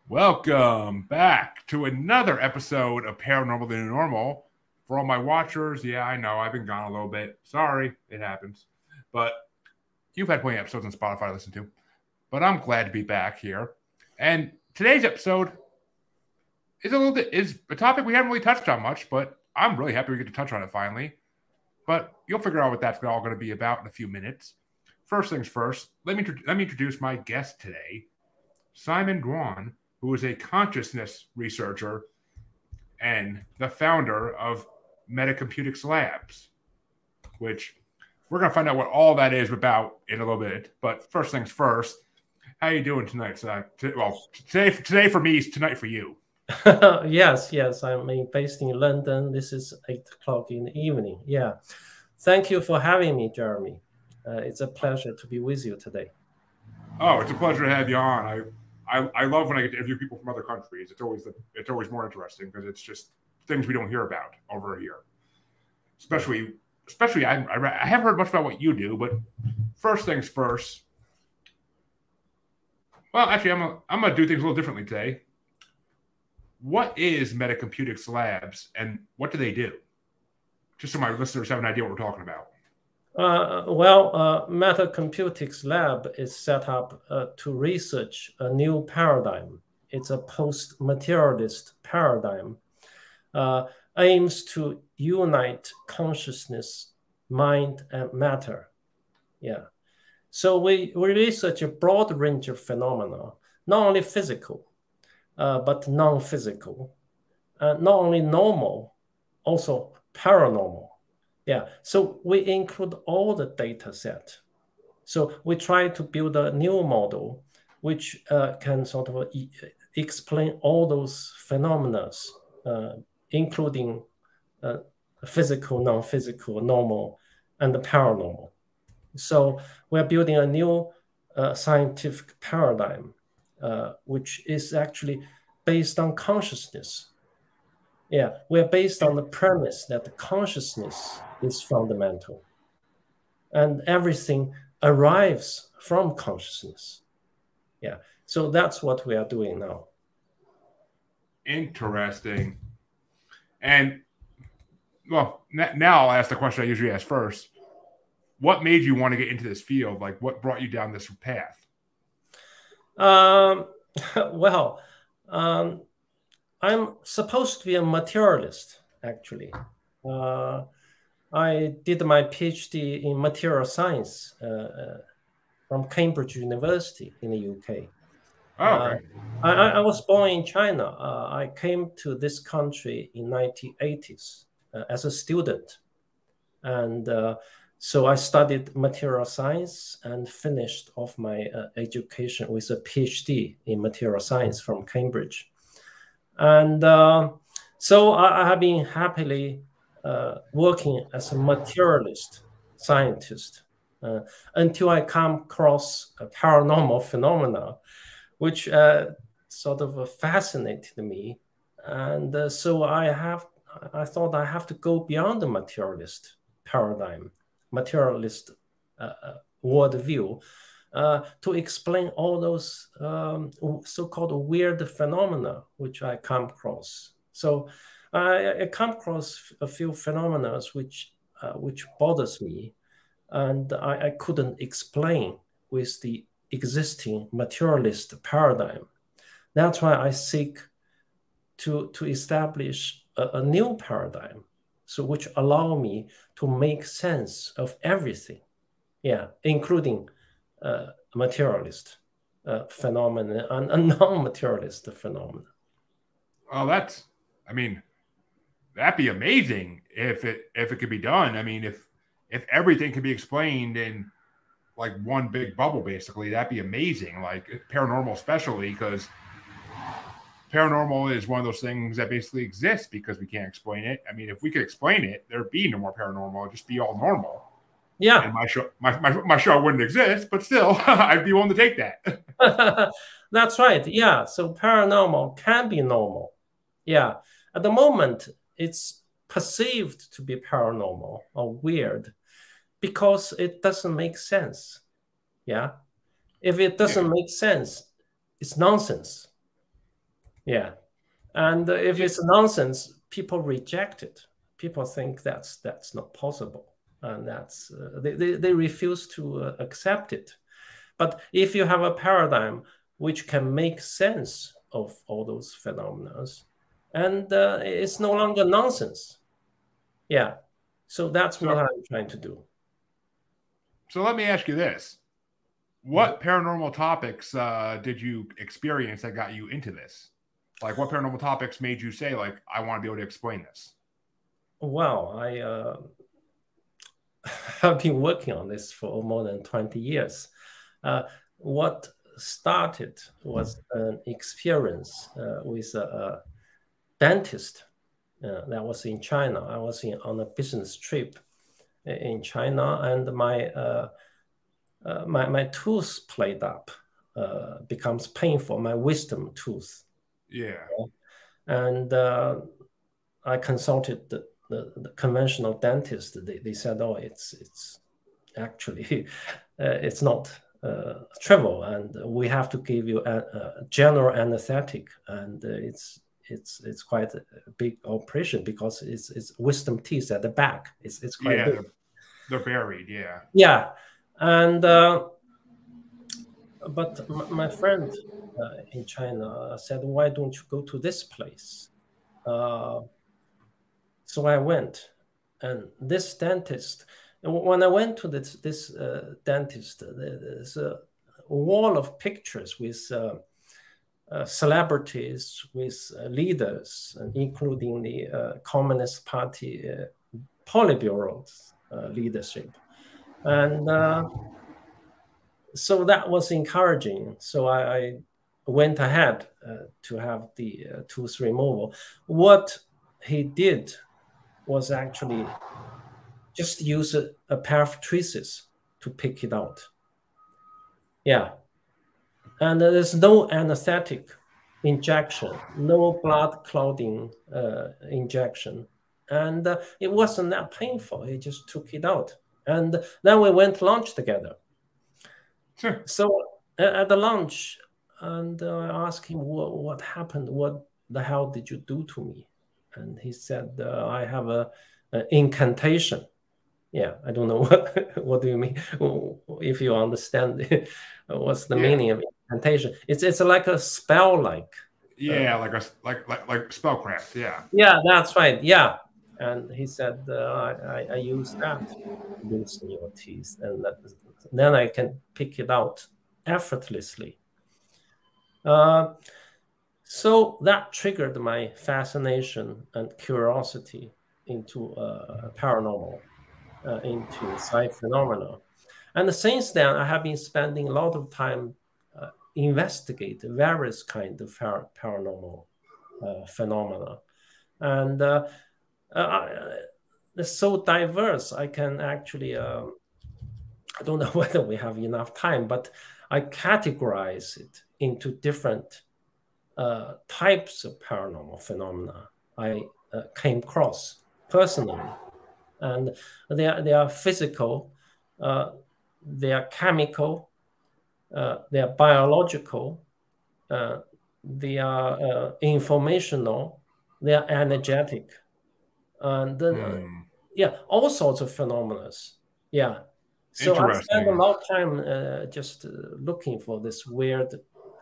Welcome back to another episode of Paranormal Than Normal. For all my watchers, yeah, I know I've been gone a little bit. Sorry, it happens. But you've had plenty of episodes on Spotify to listen to. But I'm glad to be back here. And today's episode is a topic we haven't really touched on much, but I'm really happy we get to touch on it finally. But you'll figure out what that's all going to be about in a few minutes. First things first, let me introduce my guest today, Simon Duan, who is a consciousness researcher and the founder of Metacomputics Labs, which we're going to find out what all that is about in a little bit. But first things first, how are you doing tonight? Today for me is tonight for you. Yes. I'm based in London. This is 8 o'clock in the evening. Yeah. Thank you for having me, Jeremy. It's a pleasure to be with you today. Oh, it's a pleasure to have you on. I love when I get to interview people from other countries. It's always more interesting because it's just things we don't hear about over here. Especially I haven't heard much about what you do, but first things first. Well, actually, I'm gonna do things a little differently today. What is Metacomputics Labs and what do they do? Just so my listeners have an idea what we're talking about. Metacomputics Lab is set up to research a new paradigm. It's a post-materialist paradigm. Aims to unite consciousness, mind, and matter. Yeah. So we research a broad range of phenomena, not only physical, but non-physical, not only normal, also paranormal. Yeah, so we include all the data set. So we try to build a new model which can sort of explain all those phenomena, including physical, non-physical, normal, and the paranormal. So we're building a new scientific paradigm, which is actually based on consciousness. Yeah, we're based on the premise that the consciousness is fundamental and everything arrives from consciousness. Yeah, so that's what we are doing now. Interesting. And well, now I'll ask the question I usually ask first. What made you want to get into this field? Like, what brought you down this path? I'm supposed to be a materialist, actually. I did my PhD in material science from Cambridge University in the UK. Oh, okay. I was born in China. I came to this country in 1980s as a student. And so I studied material science and finished off my education with a PhD in material science from Cambridge. And so I have been happily working as a materialist scientist until I come across a paranormal phenomena, which sort of fascinated me. And so I thought I have to go beyond the materialist paradigm, materialist worldview, to explain all those so-called weird phenomena which I come across. So I come across a few phenomena which bothers me, and I couldn't explain with the existing materialist paradigm. That's why I seek to establish a new paradigm, so which allow me to make sense of everything, yeah, including materialist phenomena and non-materialist phenomena. Well, that'd be amazing if it could be done. I mean, if everything could be explained in like one big bubble, basically, that'd be amazing. Like paranormal, especially because paranormal is one of those things that basically exists because we can't explain it. I mean, if we could explain it, there'd be no more paranormal. It'd just be all normal. Yeah. And my show wouldn't exist, but still, I'd be willing to take that. That's right. Yeah. So paranormal can be normal. Yeah. At the moment, it's perceived to be paranormal or weird because it doesn't make sense. Yeah. If it doesn't make sense, it's nonsense. Yeah. And if it's nonsense, people reject it. People think that's not possible, and that's they refuse to accept it. But if you have a paradigm which can make sense of all those phenomena, and it's no longer nonsense. Yeah. So that's what I'm trying to do. So let me ask you this. What paranormal topics did you experience that got you into this? Like, what paranormal topics made you say, like, I want to be able to explain this? Well, I have been working on this for more than 20 years. What started was an experience with a dentist that was in China. I was on a business trip in China, and my tooth played up, becomes painful, my wisdom tooth. Yeah. And I consulted the conventional dentist. They said, oh, it's actually, it's not trivial, and we have to give you a general anesthetic, and it's quite a big operation because it's wisdom teeth at the back. It's quite big. They're buried. Yeah. Yeah. And but my friend in China said, why don't you go to this place? So I went, and this dentist, when I went to this dentist, there's a wall of pictures with celebrities, with leaders, including the Communist Party Politburo leadership. And so that was encouraging. So I went ahead to have the tooth removal. What he did was actually just use a pair of tweezers to pick it out. Yeah. And there's no anesthetic injection, no blood clotting injection. And it wasn't that painful. He just took it out. And then we went lunch together. Sure. So at the lunch, and I asked him, what happened? What the hell did you do to me? And he said, I have an incantation. Yeah, I don't know what do you mean. If you understand what's the meaning of incantation. It's like a spell, like. Yeah, like spellcraft. Yeah. Yeah, that's right. Yeah. And he said, I use that to loosen your teeth, and then I can pick it out effortlessly. So that triggered my fascination and curiosity into paranormal, into psi phenomena. And since then, I have been spending a lot of time investigating various kinds of paranormal phenomena. And it's so diverse. I can actually, I don't know whether we have enough time, but I categorize it into different types of paranormal phenomena I came across personally. And they are physical, they are chemical, they are biological, they are informational, they are energetic, and yeah, all sorts of phenomena. Yeah. So I spent a lot of time just looking for this weird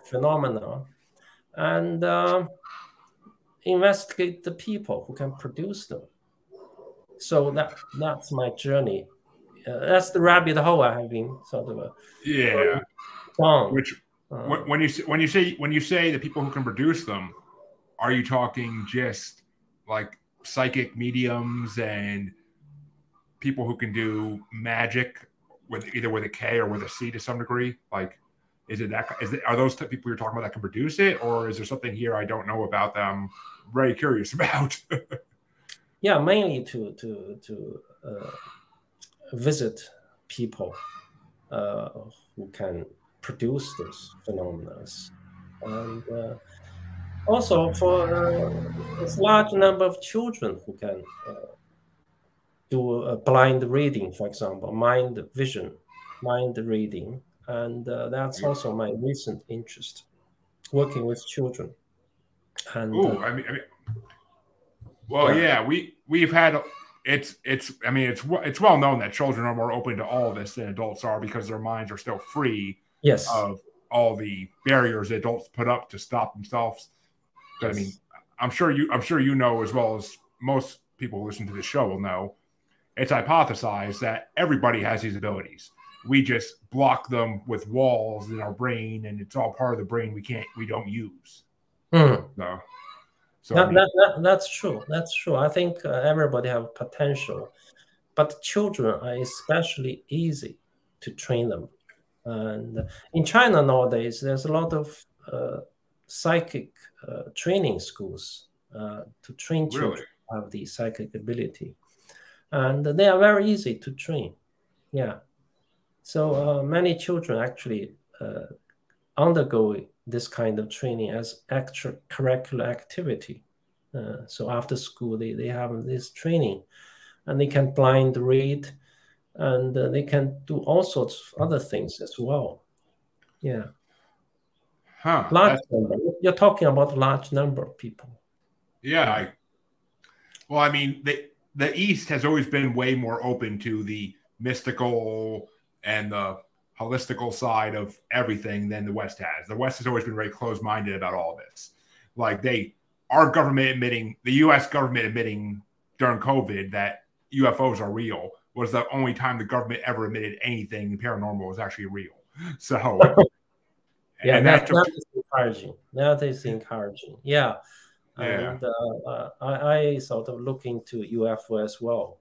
phenomena, and investigate the people who can produce them. So that's my journey. That's the rabbit hole I have been sort of down. Which when you say the people who can produce them, are you talking just like psychic mediums and people who can do magic with either with a K or with a C to some degree? Like, are those people you're talking about that can produce it, or is there something here I don't know about that I'm very curious about? Yeah, mainly to visit people who can produce those phenomena, and also for a large number of children who can do a blind reading, for example, mind reading, and that's also my recent interest, working with children. And Ooh, well, yeah, we've had it's well known that children are more open to all this than adults are because their minds are still free yes, of all the barriers adults put up to stop themselves. But yes. I mean, I'm sure you know as well as most people who listen to this show will know. It's hypothesized that everybody has these abilities. We just block them with walls in our brain, and it's all part of the brain we don't use. Mm. That's true. That's true. I think everybody have potential, but children are especially easy to train them. And in China nowadays, there's a lot of psychic training schools to train children to have the psychic ability, and they are very easy to train. Yeah, so many children actually undergo this kind of training as extracurricular activity. So after school, they have this training, and they can blind read, and they can do all sorts of other things as well. Yeah. Large number. You're talking about a large number of people. Yeah. Well, I mean, the East has always been way more open to the mystical and the holistical side of everything than the West has. The West has always been very closed-minded about all this. Like the U.S. government admitting during COVID that UFOs are real was the only time the government ever admitted anything paranormal was actually real. So, yeah, that is encouraging. That is encouraging. Yeah. Yeah. And I sort of look into UFO as well.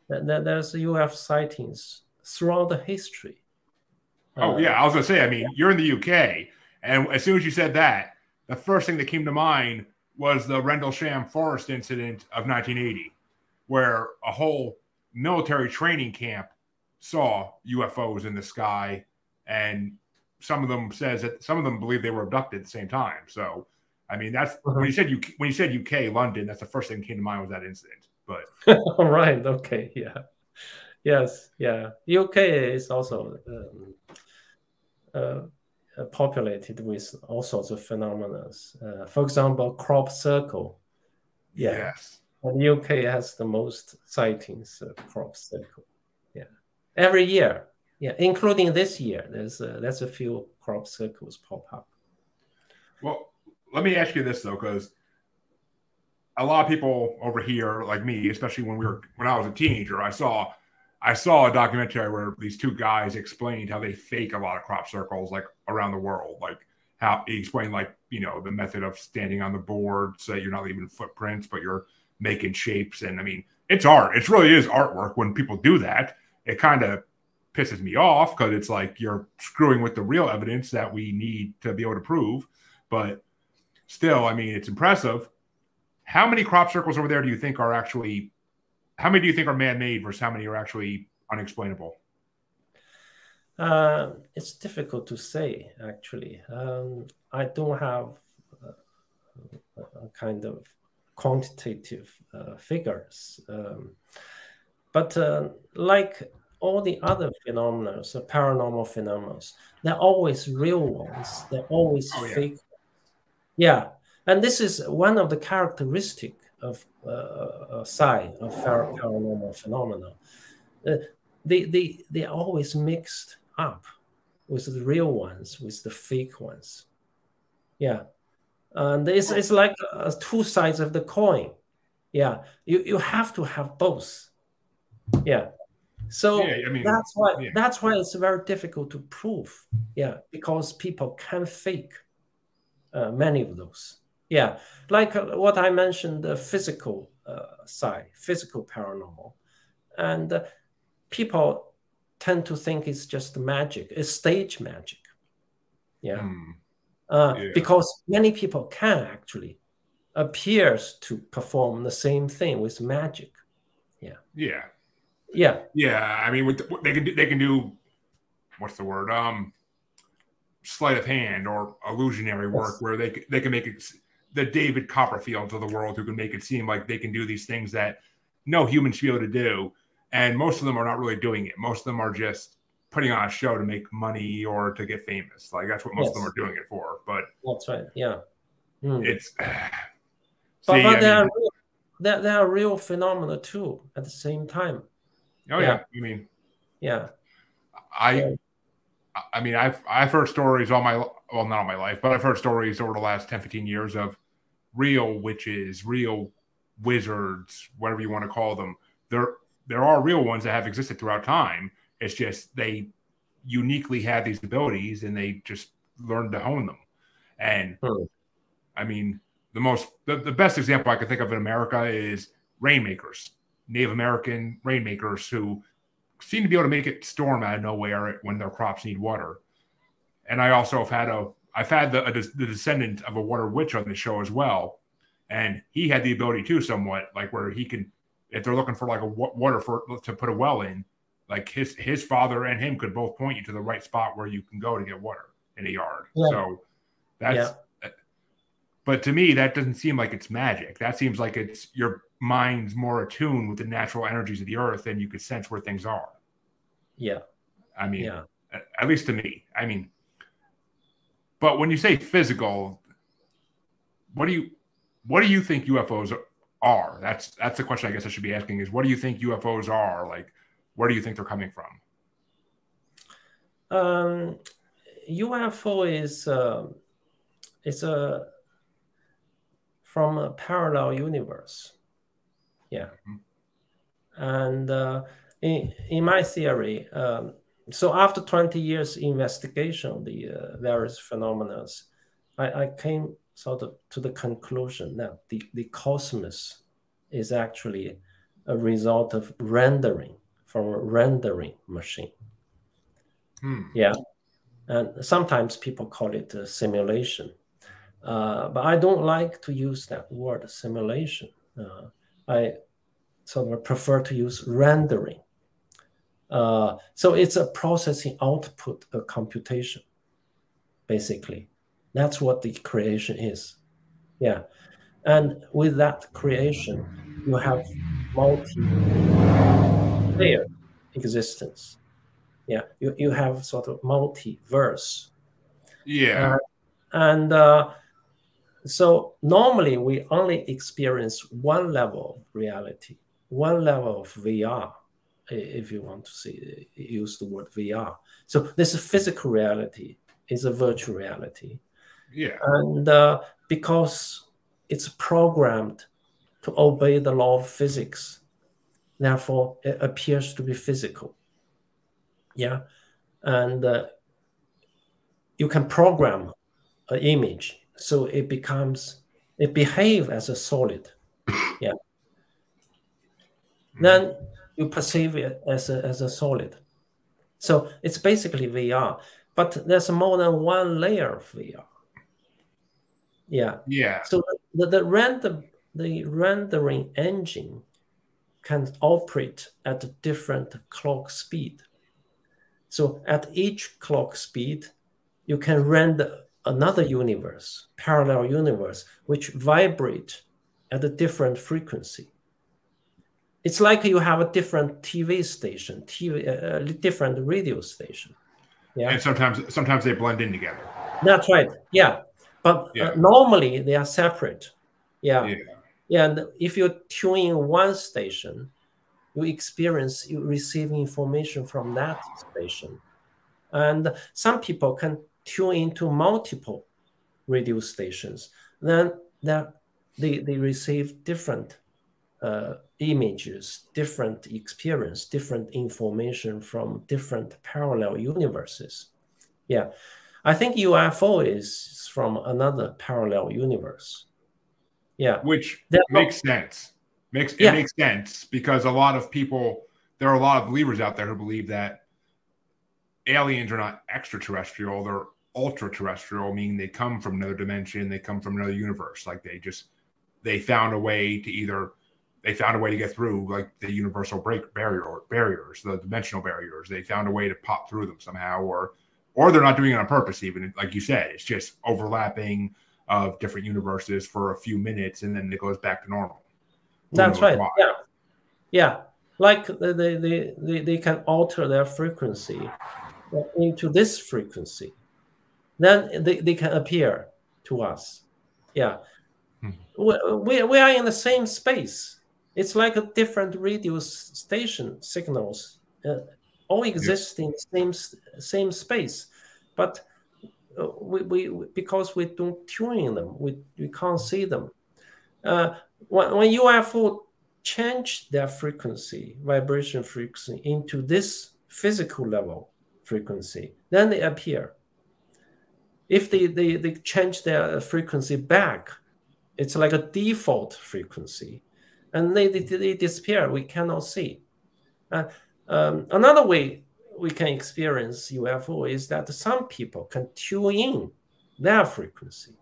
There's UFO sightings throughout the history. Oh, yeah. I was going to say, I mean, you're in the UK. And as soon as you said that, the first thing that came to mind was the Rendlesham Forest incident of 1980, where a whole military training camp saw UFOs in the sky. And some of them believe they were abducted at the same time. So, I mean, that's when you said UK, London, that's the first thing that came to mind was that incident. But all right, okay, yeah, yes, yeah. UK is also populated with all sorts of phenomena. For example, crop circle. Yeah. Yes. And the UK has the most sightings of crop circle. Yeah, every year. Yeah, including this year, there's a few crop circles pop up. Well, let me ask you this though, because a lot of people over here, like me, especially when I was a teenager, I saw a documentary where these two guys explained how they fake a lot of crop circles like around the world, like how he explained the method of standing on the board so that you're not leaving footprints, but you're making shapes. And I mean, it's art. It really is artwork when people do that. It kind of pisses me off because it's like you're screwing with the real evidence that we need to be able to prove. But still, I mean, it's impressive. How many crop circles over there do you think are actually, how many do you think are man-made versus how many are actually unexplainable? It's difficult to say, actually. I don't have a kind of quantitative figures. But like all the other phenomena, so paranormal phenomena, they're always real ones. They're always fake. Yeah. And this is one of the characteristics of side of paranormal phenomena. They are always mixed up with the real ones, with the fake ones. Yeah. And it's like two sides of the coin. Yeah. You have to have both. Yeah. So I mean, that's why it's very difficult to prove. Yeah, because people can fake many of those. Yeah, like what I mentioned, the physical side, physical paranormal, and people tend to think it's just magic, it's stage magic. Yeah, because many people can actually appears to perform the same thing with magic. Yeah. Yeah. Yeah. Yeah. I mean, they can do what's the word? Sleight of hand or illusionary work where they can make it the David Copperfields of the world who can make it seem like they can do these things that no human should be able to do. And most of them are not really doing it. Most of them are just putting on a show to make money or to get famous. Like that's what most of them are doing it for. But that's right. Yeah. It's but see, I there mean, are there are real phenomena too at the same time. oh yeah, I mean, yeah. I mean, I've heard stories all my, well, not all my life, but I've heard stories over the last 10, 15 years of real witches, real wizards, whatever you want to call them. There are real ones that have existed throughout time. It's just they uniquely had these abilities and they just learned to hone them. And I mean, the best example I can think of in America is rainmakers, Native American rainmakers who seem to be able to make it storm out of nowhere when their crops need water. And I also I've had the descendant of a water witch on the show as well, and he had the ability too, somewhat like where he can, if they're looking for like a water to put a well in, like his father and him could both point you to the right spot where you can go to get water in a yard. Yeah. So that's. Yeah. But to me, that doesn't seem like it's magic. That seems like it's your mind's more attuned with the natural energies of the earth, and you could sense where things are. Yeah. I mean, at least to me. I mean, but when you say physical, what do you think UFOs are? That's the question I guess I should be asking is, what do you think UFOs are? Like, where do you think they're coming from? UFO is from a parallel universe. Yeah. And in my theory, so after 20 years investigation of the various phenomena, I came sort of to the conclusion that the cosmos is actually a result of rendering from a rendering machine. Yeah. And sometimes people call it a simulation. But I don't like to use that word simulation. I sort of prefer to use rendering. So it's a processing output of computation, basically. That's what the creation is. Yeah. And with that creation, you have multi-layer existence. Yeah. You have sort of multiverse. Yeah. So normally we only experience one level of reality, one level of VR, if you want to use the word VR. So this physical reality is a virtual reality. Yeah. And because it's programmed to obey the law of physics, therefore it appears to be physical. Yeah. And you can program an image so it behaves as a solid. Yeah. Then you perceive it as a solid. So it's basically VR, but there's more than one layer of VR. Yeah. Yeah. So the rendering engine can operate at a different clock speed. So at each clock speed, you can render another universe, parallel universe, which vibrate at a different frequency. It's like you have a different TV station, different radio station. Yeah. And sometimes they blend in together. That's right. Yeah. But normally they are separate. Yeah. Yeah. And if you tune in one station, you receive information from that station. And some people can tune into multiple radio stations. Then they receive different images, different experience, different information from different parallel universes. Yeah. I think UFO is from another parallel universe. Yeah. Which makes sense. It makes sense because there are a lot of believers out there who believe that aliens are not extraterrestrial, they're ultra-terrestrial, meaning they come from another dimension, they come from another universe. Like they found a way to get through, like the universal barriers, the dimensional barriers. They found a way to pop through them somehow, or they're not doing it on purpose. Even like you said, it's just overlapping of different universes for a few minutes, and then it goes back to normal. That's right. Why. Yeah, yeah. Like they can alter their frequency into this frequency, then they can appear to us. Yeah. We are in the same space. It's like a different radio station signals, all exist in the same space, but we because we don't tune them, we can't see them. When UFO change their frequency, vibration frequency, into this physical level frequency, then they appear. If they change their frequency back, it's like a default frequency, and they disappear. We cannot see. Another way we can experience UFO is that some people can tune in their frequency.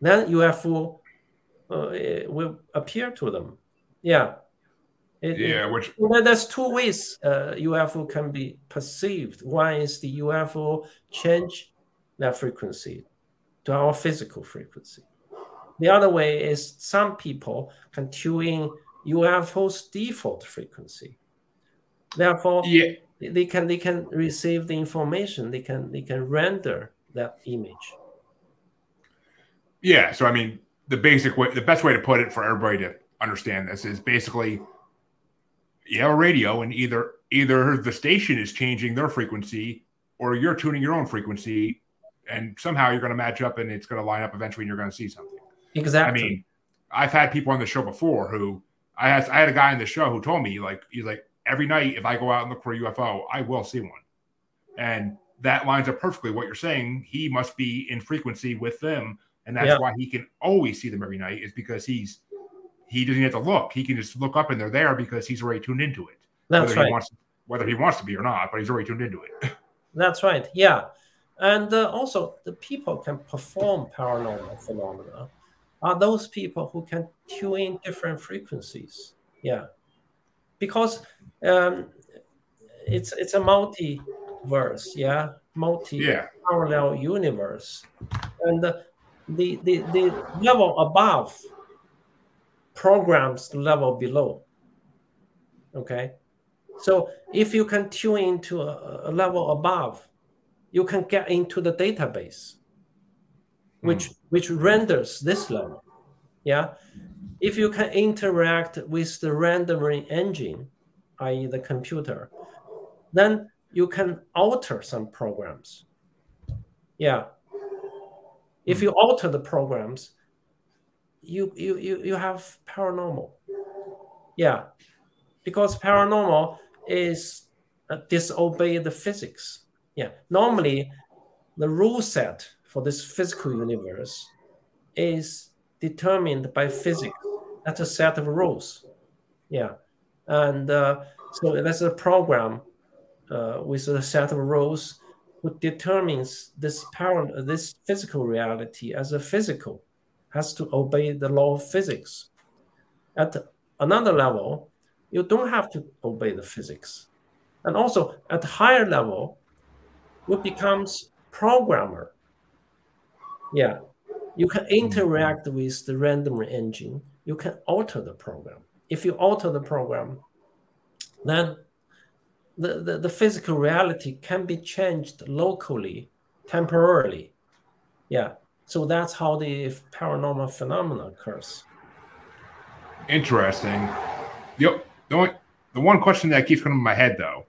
Then UFO will appear to them. Yeah. There's two ways UFO can be perceived. One is the UFO change their frequency to our physical frequency. The other way is some people can tune in UFO's default frequency. Therefore, they can receive the information. They can render that image. Yeah. So I mean, the best way to put it for everybody to understand this is basically, you have a radio, and either the station is changing their frequency, or you're tuning your own frequency, and somehow you're going to match up, and it's going to line up eventually, and you're going to see something. Exactly. I mean, I've had people on the show before who I had a guy on the show who told me, he's like, every night if I go out and look for a UFO, I will see one. And that lines up perfectly what you're saying. He must be in frequency with them, and that's why he can always see them every night, is because he doesn't have to look. He can just look up and they're there because he's already tuned into it. That's right. Whether he wants to be or not, but he's already tuned into it. That's right. Yeah. And also, the people can perform paranormal phenomena are those people who can tune in different frequencies. Yeah. Because it's a multiverse, multi-parallel universe. And the level above programs the level below. Okay? So if you can tune into a level above, you can get into the database, which renders this level. Yeah. If you can interact with the rendering engine, i.e. the computer, then you can alter some programs. Yeah. If you alter the programs, you have paranormal. Yeah. Because paranormal is disobey the physics. Yeah. Normally, the rule set for this physical universe is determined by physics. That's a set of rules. Yeah. And so that's a program with a set of rules which determines this physical reality as a physical, has to obey the law of physics. At another level, you don't have to obey the physics. And also at a higher level, you becomes programmer. Yeah. You can interact with the random engine. You can alter the program. If you alter the program, then the physical reality can be changed locally, temporarily. Yeah. So that's how the paranormal phenomena occurs. Interesting. The one question that keeps coming to my head, though,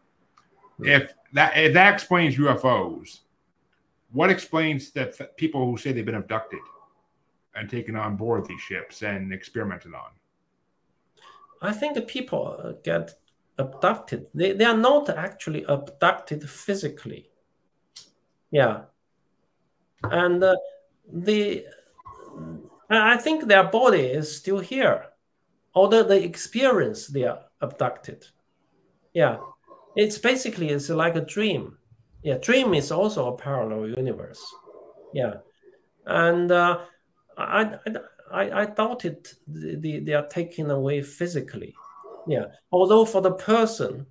if that explains UFOs, what explains that people who say they've been abducted and taken on board these ships and experimented on? I think the people get abducted. They are not actually abducted physically. Yeah. And I think their body is still here. Although they experience they are abducted. Yeah. It's like a dream. Yeah, dream is also a parallel universe. Yeah. And I doubt it they are taken away physically. Yeah. Although for the person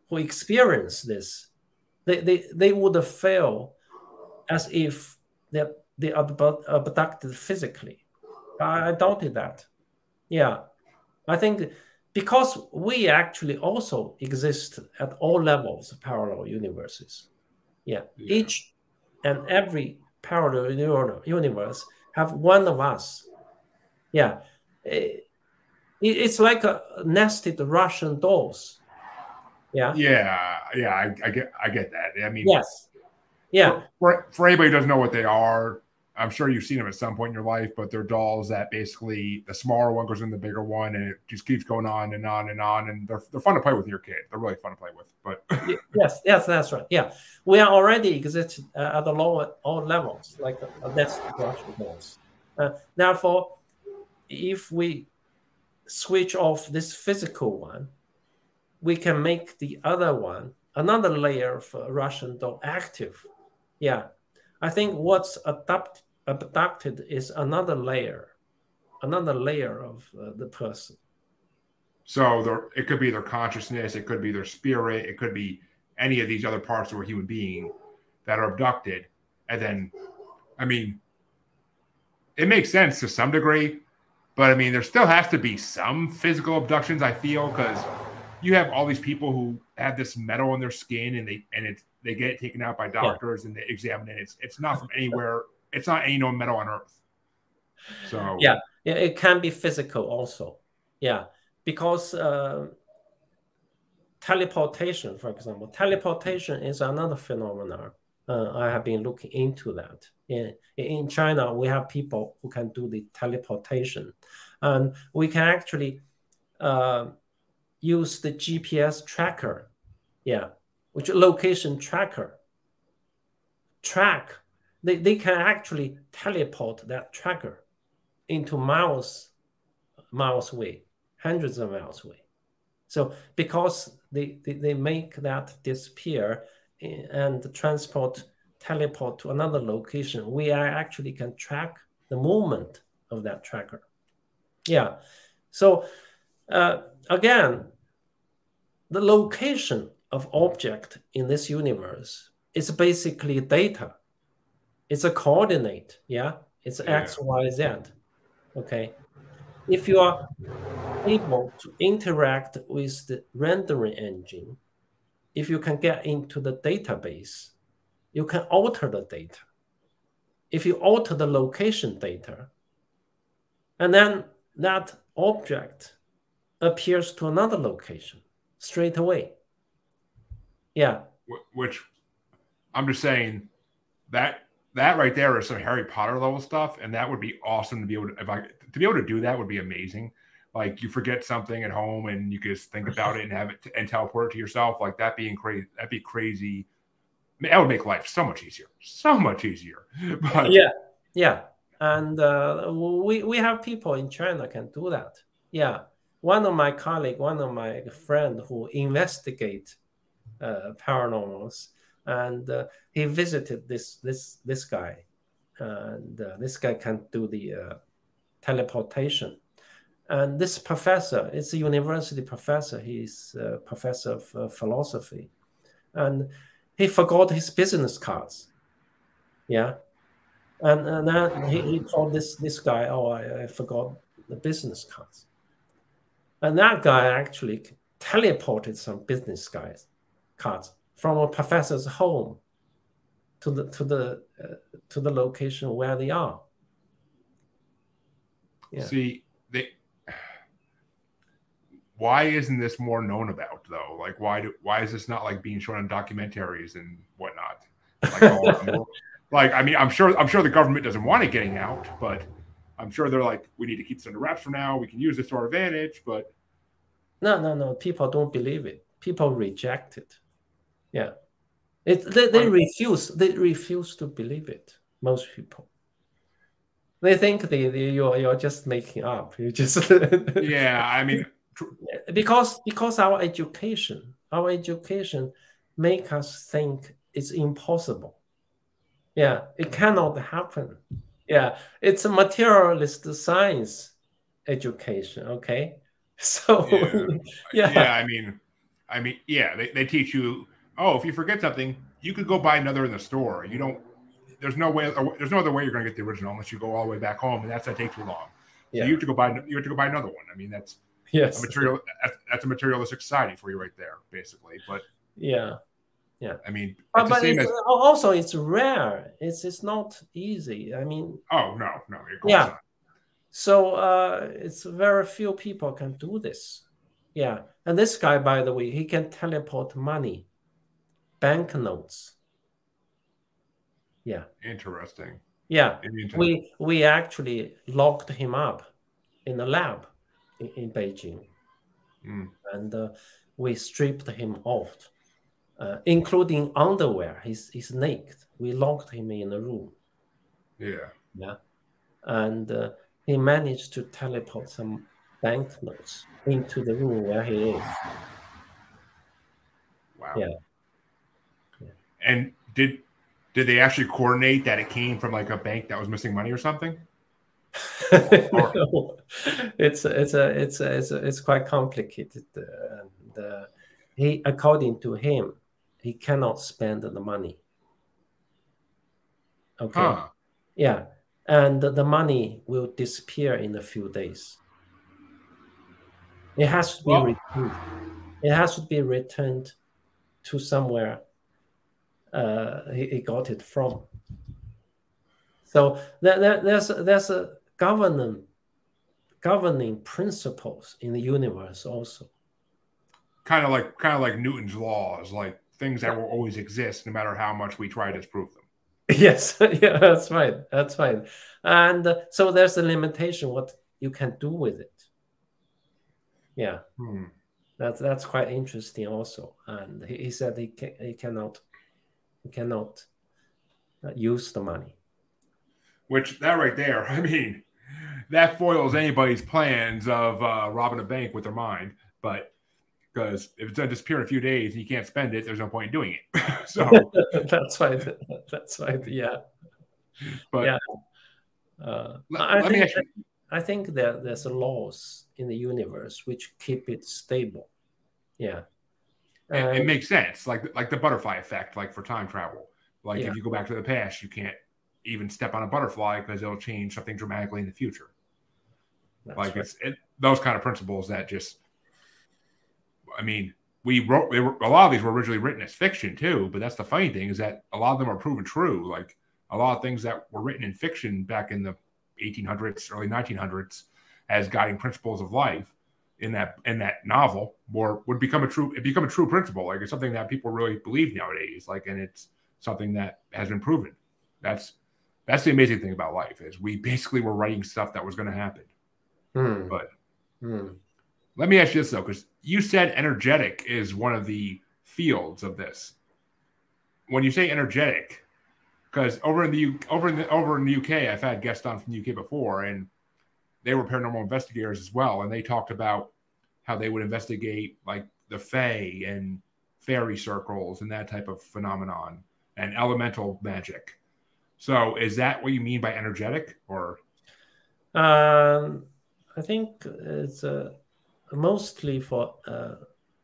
who experienced this, they would feel as if they are abducted physically. I doubted that. Yeah. I think because we actually also exist at all levels of parallel universes. Yeah. Each and every parallel universe have one of us. Yeah. It's like a nested Russian dolls. Yeah. Yeah. I get that. I mean, yes. Yeah. For anybody who doesn't know what they are, I'm sure you've seen them at some point in your life, but they're dolls that basically the smaller one goes in the bigger one, and it just keeps going on and on and on. And they're fun to play with your kid. They're really fun to play with. But yes, that's right. Yeah, we are already exist at the lower all levels, like that's Russian dolls. Therefore, if we switch off this physical one, we can make the other one, another layer of Russian doll, active. Yeah, I think what's abducted is another layer of the person. So it could be their consciousness, it could be their spirit, it could be any of these other parts of a human being that are abducted. And then, I mean, it makes sense to some degree, but I mean, there still has to be some physical abductions, I feel, because you have all these people who have this metal in their skin, and they get it taken out by doctors, and they examine it. It's not from anywhere. It's not any known metal on Earth. So yeah, it can be physical also. Yeah, because teleportation, for example, teleportation is another phenomenon. I have been looking into that. In China, we have people who can do the teleportation, and we can actually use the GPS tracker, which location tracker. They can actually teleport that tracker into miles away, hundreds of miles away. So because they make that disappear and teleport to another location, we actually can track the movement of that tracker. Yeah. So again, the location of object in this universe is basically data. It's a coordinate. Yeah. It's X, Y, Z. Okay. If you are able to interact with the rendering engine, if you can get into the database, you can alter the data. If you alter the location data, and then that object appears to another location straight away. Yeah. Which I'm just saying that right there is some Harry Potter level stuff, and that would be awesome to be able to do that would be amazing. Like you forget something at home and you just think about it and have it and teleport it to yourself. Like that'd be crazy. That would make life so much easier. But yeah. And we have people in China can do that. Yeah. One of my friend who investigate paranormals, and he visited this guy, and this guy can do the teleportation. And this professor is a university professor. He's a professor of philosophy, and he forgot his business cards. Yeah, and then he told this guy, "Oh, I forgot the business cards." And that guy actually teleported some business cards from a professor's home to the location where they are. Yeah. See, why isn't this more known about though? Like, why is this not like being shown in documentaries and whatnot? Like, I mean, I'm sure the government doesn't want it getting out, but I'm sure they're like, we need to keep this under wraps for now. We can use this to our advantage, but no, people don't believe it. People reject it. Yeah, they refuse to believe it. Most people. They think you're just making up. You just yeah. I mean, because our education make us think it's impossible. Yeah, it cannot happen. Yeah, it's a materialist science education. Okay, so yeah. I mean, yeah. They teach you. Oh, if you forget something, you could go buy another in the store. You don't. There's no other way you're going to get the original unless you go all the way back home, and that's going to take too long. So you have to go buy another one. I mean, that's a materialistic society for you right there, basically. But yeah, Yeah. I mean, it's the But same as. also it's rare. It's not easy. I mean, Oh no, of course yeah. not. So it's very few people can do this. Yeah. And this guy, by the way, he can teleport money, banknotes. Yeah. Interesting. Yeah. We actually locked him up in a lab in Beijing. And we stripped him off, including underwear. He's naked. We locked him in a room. Yeah. Yeah. And he managed to teleport some banknotes into the room where he is. Wow. Yeah. And did they actually coordinate that it came from like a bank that was missing money or something? No, it's quite complicated. And he, according to him, he cannot spend the money. Okay. Huh. Yeah. And the money will disappear in a few days. It has to be returned. It has to be returned to somewhere he got it from. So there's a governing principles in the universe also. Kind of like Newton's laws, like things that will always exist no matter how much we try to disprove them. Yes, yeah, that's right. That's right. And so there's a limitation what you can do with it. Yeah. That's quite interesting also. And he said he cannot use the money. Which that right there, I mean, that foils anybody's plans of robbing a bank with their mind. But because if it's going to disappear in a few days and you can't spend it, there's no point in doing it. So that's right. That's right. Yeah. But yeah. let me ask you. I think that there's laws in the universe which keep it stable. Yeah. It makes sense, like the butterfly effect, like for time travel. Like if you go back to the past, you can't even step on a butterfly because it'll change something dramatically in the future. That's like right. Those kind of principles that just, I mean, a lot of these were originally written as fiction too, but that's the funny thing is that a lot of them are proven true. Like a lot of things that were written in fiction back in the 1800s, early 1900s as guiding principles of life in that novel would become a true principle. Like it's something that people really believe nowadays. Like, and it's something that has been proven. That's the amazing thing about life is we basically were writing stuff that was going to happen. But let me ask you this though, because you said energetic is one of the fields of this. When you say energetic, because over in the UK, I've had guests on from the UK before, and they were paranormal investigators as well, and they talked about how they would investigate like the Fae and fairy circles and that type of phenomenon and elemental magic. So is that what you mean by energetic, or? I think it's mostly for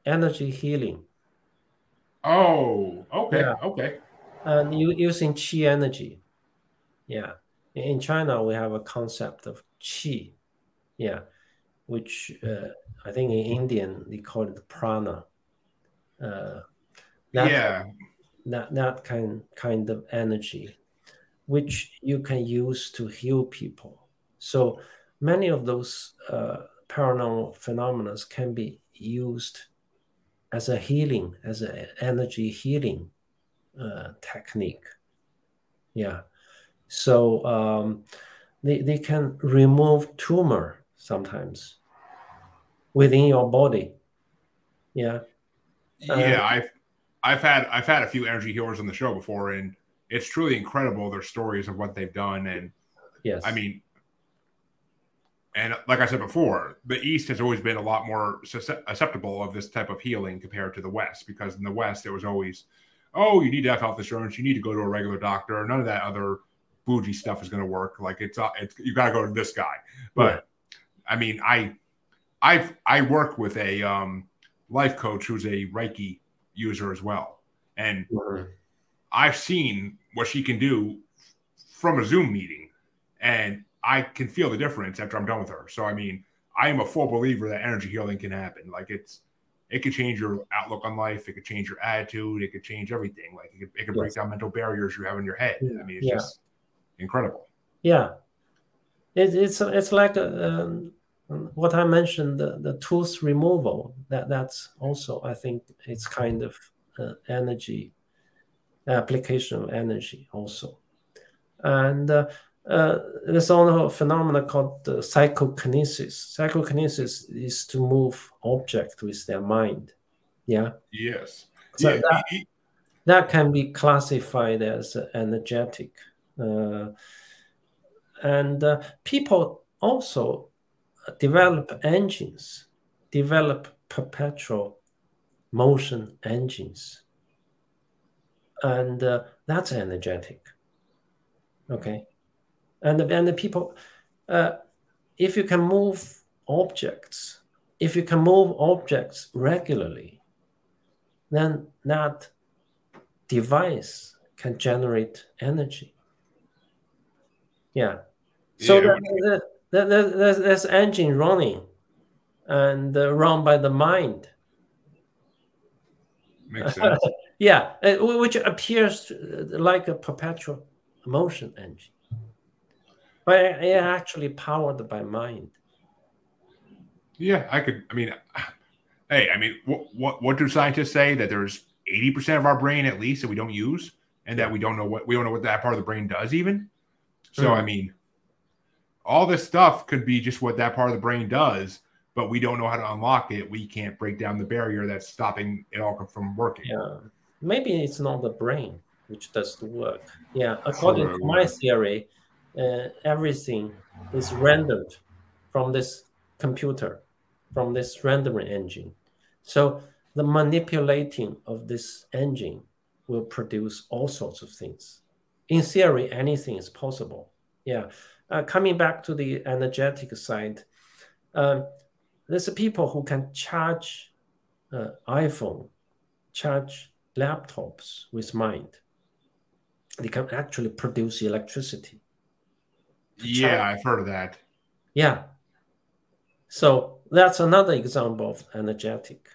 energy healing. Oh, okay, yeah. Okay. And using chi energy. Yeah. In China, we have a concept of chi. Yeah. Which I think in Indian, they call it prana. That kind of energy, which you can use to heal people. So many of those paranormal phenomena can be used as a healing, as an energy healing technique. Yeah. So they can remove tumor sometimes within your body. Yeah. Yeah, I've had a few energy healers on the show before, and it's truly incredible their stories of what they've done. And yes, I mean, and like I said before, the East has always been a lot more susceptible of this type of healing compared to the West, because in the West it was always, oh, you need to have health insurance, you need to go to a regular doctor, none of that other bougie stuff is going to work. Like it's you got to go to this guy. But I mean, I work with a life coach who's a Reiki user as well, and I've seen what she can do from a Zoom meeting, and I can feel the difference after I'm done with her. So I mean, I am a full believer that energy healing can happen. Like it could change your outlook on life. It could change your attitude. It could change everything. Like it could break down mental barriers you have in your head. I mean, it's just incredible. Yeah. It's like what I mentioned, the tooth removal. That's also, I think, it's kind of energy application of energy also. And there's also a phenomenon called psychokinesis. Psychokinesis is to move object with their mind. Yeah. Yes. So Yeah. that can be classified as energetic. And people also develop engines, develop perpetual motion engines. And that's energetic. Okay. And the people, if you can move objects, regularly, then that device can generate energy. Yeah. So there's engine running and run by the mind. Makes sense. Yeah, which appears like a perpetual motion engine, but it actually powered by mind. Yeah, I mean, hey, I mean, what do scientists say? That there's 80% of our brain at least that we don't use, and that we don't know what that part of the brain does even. So I mean, all this stuff could be just what that part of the brain does, but we don't know how to unlock it. We can't break down the barrier that's stopping it all from working. Yeah, maybe it's not the brain which does the work. Yeah, according to my theory, everything is rendered from this computer, from this rendering engine. So the manipulating of this engine will produce all sorts of things. In theory, anything is possible. Yeah. Coming back to the energetic side, there's people who can charge iPhone, charge laptops with mind. They can actually produce electricity. Yeah, I've heard of that. Yeah. So that's another example of energetic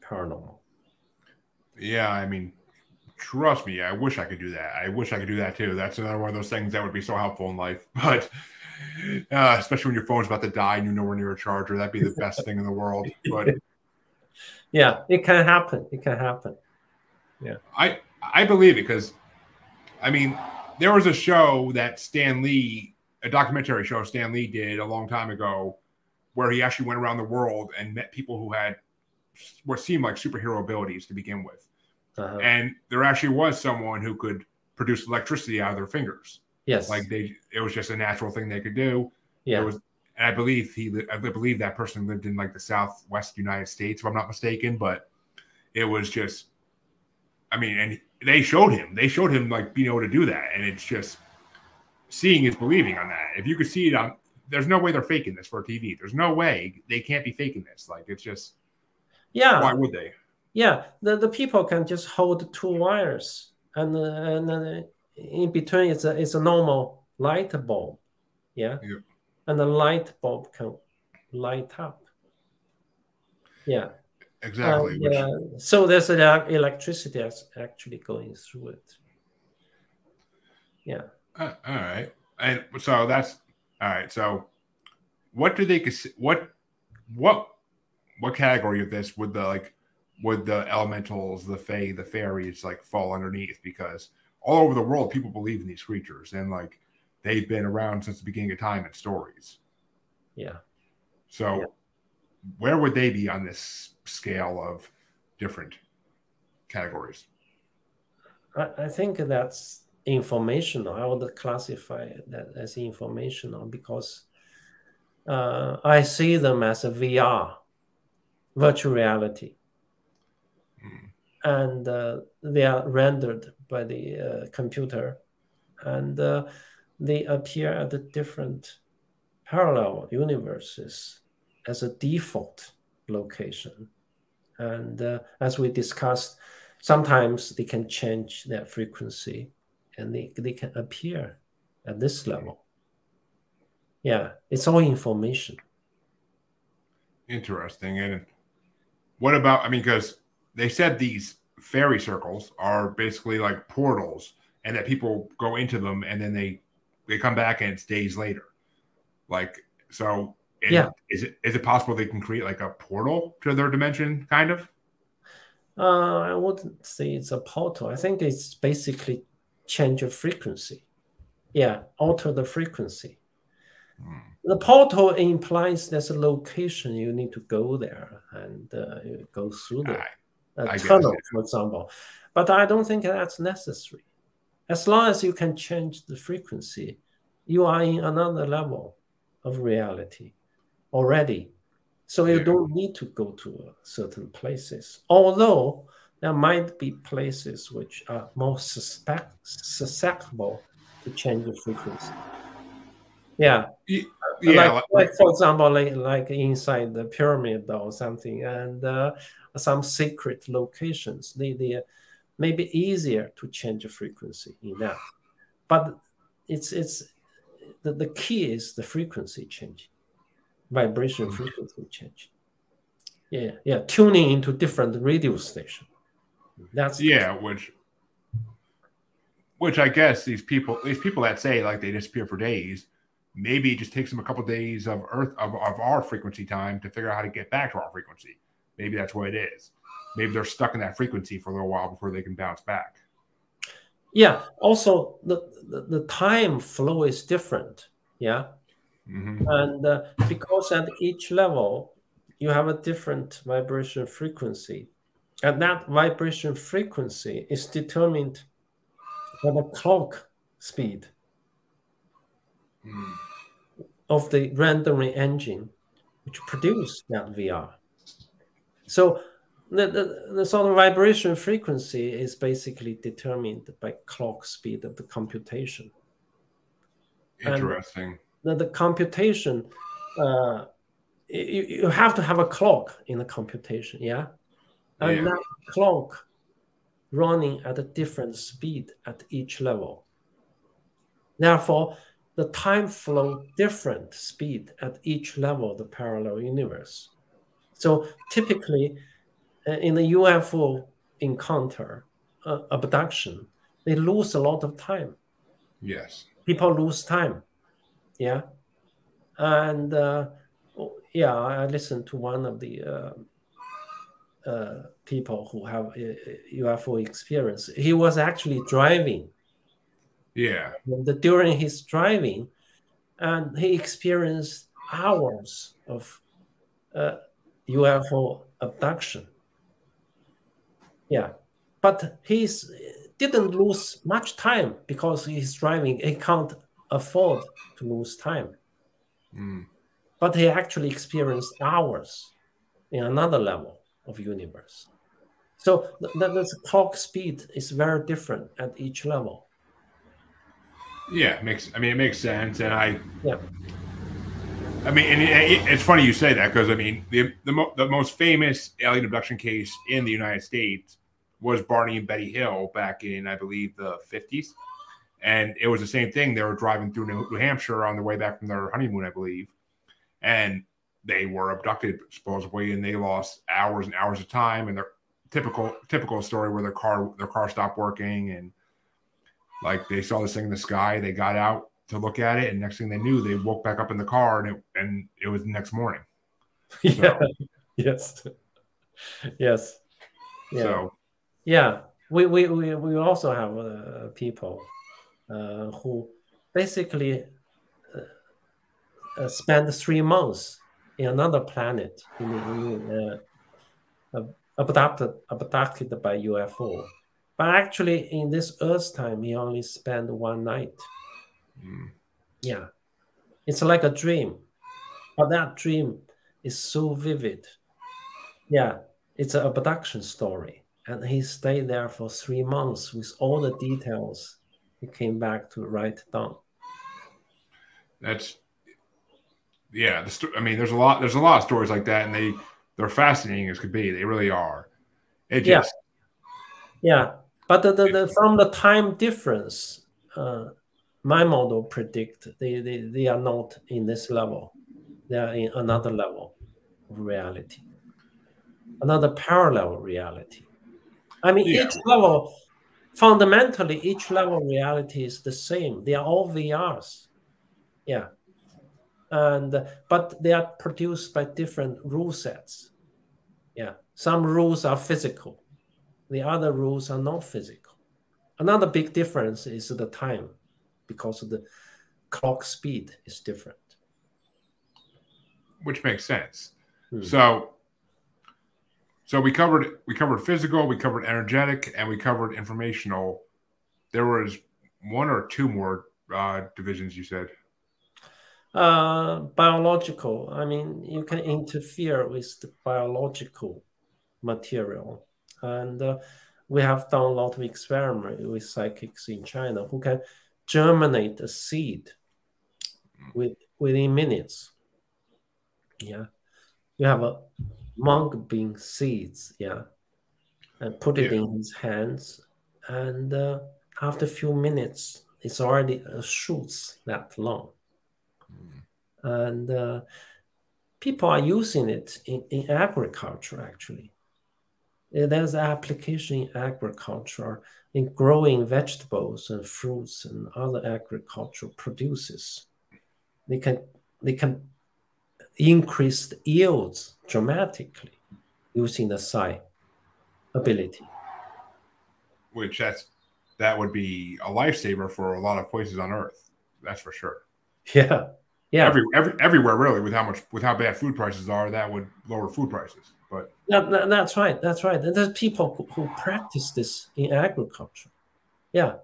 paranormal. Yeah, I mean, trust me, I wish I could do that. I wish I could do that too. That's another one of those things that would be so helpful in life. But especially when your phone's about to die and you're nowhere near a charger, that'd be the best thing in the world. But yeah, it can happen. It can happen. Yeah, I believe it because, I mean, there was a show that a documentary show Stan Lee did a long time ago, where he actually went around the world and met people who had what seemed like superhero abilities to begin with. And there actually was someone who could produce electricity out of their fingers. Yes. Like it was just a natural thing they could do. Yeah. And I believe that person lived in like the Southwest United States, if I'm not mistaken, but it was just, I mean, and they showed him like being able to do that. And it's just seeing is believing on that. If you could see it there's no way they're faking this for TV. There's no way they can't be faking this. Like, it's just, why would they? Yeah, the people can just hold two wires, and in between it's a normal light bulb, and the light bulb can light up. Yeah, exactly. So there's electricity that's actually going through it. Yeah. All right, and so that's all right. So, what do they what category of this would the elementals, the fae, the fairies like fall underneath? Because all over the world, people believe in these creatures, and like they've been around since the beginning of time in stories. Yeah. So, where would they be on this scale of different categories? I think that's informational. I would classify that as informational because I see them as a VR, virtual reality. And they are rendered by the computer, and they appear at the different parallel universes as a default location. And as we discussed, sometimes they can change their frequency and they can appear at this level. Yeah, it's all information. Interesting. And what about, I mean, because they said these fairy circles are basically like portals and that people go into them and then they come back and it's days later. Like, so Yeah. is it possible they can create like a portal to their dimension, kind of? I wouldn't say it's a portal. I think it's basically change of frequency. Yeah, alter the frequency. The portal implies there's a location you need to go there and you go through the tunnel, for example. But I don't think that's necessary. As long as you can change the frequency, you are in another level of reality already. So you don't need to go to certain places. Although there might be places which are more susceptible to change the frequency. Yeah. Yeah, like for example, like inside the pyramid or something, and some secret locations, they may be easier to change the frequency in that. But it's the key is the frequency change, vibration frequency change. Yeah, tuning into different radio station. That's which I guess these people that say like they disappear for days, maybe it just takes them a couple of days of our frequency time to figure out how to get back to our frequency. Maybe that's what it is. Maybe they're stuck in that frequency for a little while before they can bounce back. Yeah. Also, the time flow is different. Yeah. And because at each level you have a different vibration frequency, and that vibration frequency is determined by the clock speed of the rendering engine which produce that VR. So the sort of vibration frequency is basically determined by clock speed of the computation. Interesting. And the computation, you have to have a clock in the computation, yeah? And that clock running at a different speed at each level. Therefore, the time flow different speed at each level of the parallel universe. So typically, in the UFO encounter, abduction, they lose a lot of time. Yes. People lose time. Yeah. And I listened to one of the people who have a UFO experience. He was actually driving. Yeah. And during his driving, and he experienced hours of UFO abduction. Yeah, but he didn't lose much time because he's driving. He can't afford to lose time. But he actually experienced hours in another level of universe. So the clock speed is very different at each level. Yeah, it makes sense, and it's funny you say that because the most famous alien abduction case in the United States was Barney and Betty Hill back in, I believe, the 50s, and it was the same thing. They were driving through New Hampshire on their way back from their honeymoon, I believe, and they were abducted supposedly, and they lost hours and hours of time. And their typical story where their car stopped working, and like they saw this thing in the sky, they got out to look at it, and next thing they knew, they woke back up in the car, and it was the next morning. Yeah. Yes. Yes. Yeah. So, yeah, we also have people who basically spend 3 months in another planet, abducted by UFO. But actually, in this Earth time, he only spent 1 night. Yeah, it's like a dream, but that dream is so vivid. Yeah, it's an abduction story, and he stayed there for 3 months with all the details. He came back to write down. There's a lot of stories like that, and they're fascinating as could be. They really are. But from the time difference, my model predict they are not in this level. They are in another level. reality, another parallel reality. I mean, Yeah. each level, fundamentally, each level reality is the same. They are all VRs. Yeah. But they are produced by different rule sets. Yeah. Some rules are physical. The other rules are not physical. Another big difference is the time, because of the clock speed is different. Which makes sense. So we covered physical, we covered energetic, and we covered informational. There was one or two more divisions you said. Biological. I mean, you can interfere with the biological material, and we have done a lot of experiments with psychics in China who can germinate a seed within minutes. Yeah, you have a mung bean seeds. Yeah, and put it in his hands, and after a few minutes, it's already shoots that long, and people are using it in agriculture. Actually, there's application in agriculture, in growing vegetables and fruits and other agricultural produces. They can increase the yields dramatically using the psi ability. Which that would be a lifesaver for a lot of places on Earth. That's for sure. Yeah, yeah. Everywhere really, with how bad food prices are, that would lower food prices. But that's right. That's right. And there's people who practice this in agriculture. Yeah,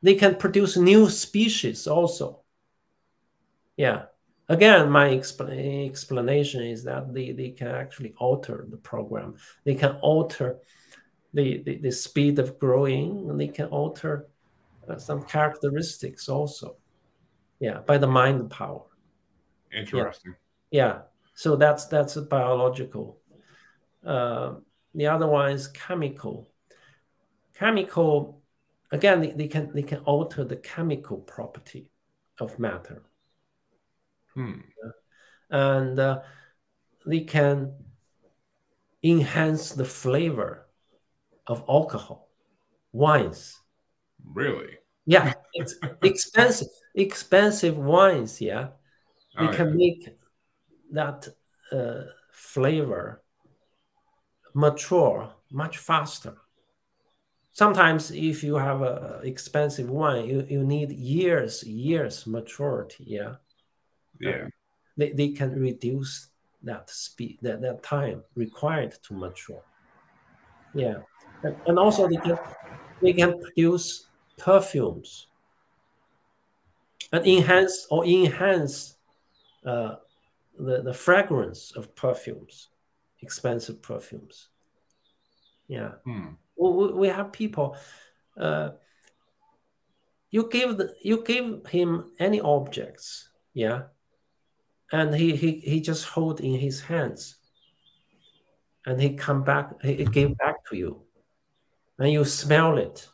they can produce new species also. Yeah. Again, my explanation is that they can actually alter the program. They can alter the speed of growing, and they can alter some characteristics also. Yeah, by the mind power. interesting. Yeah. So that's a biological. The other one is chemical. Chemical, again, they can alter the chemical property of matter. And they can enhance the flavor of alcohol, wines. Really? Yeah, it's expensive wines. Yeah, they can make that flavor mature much faster. Sometimes, if you have a expensive wine, you need years maturity. Yeah, yeah. They can reduce that speed, that time required to mature. Yeah, and also they can produce perfumes and enhance the fragrance of perfumes, expensive perfumes. Yeah, we have people. You give him any objects, yeah, and he just hold in his hands, and he gave back to you, and you smell it.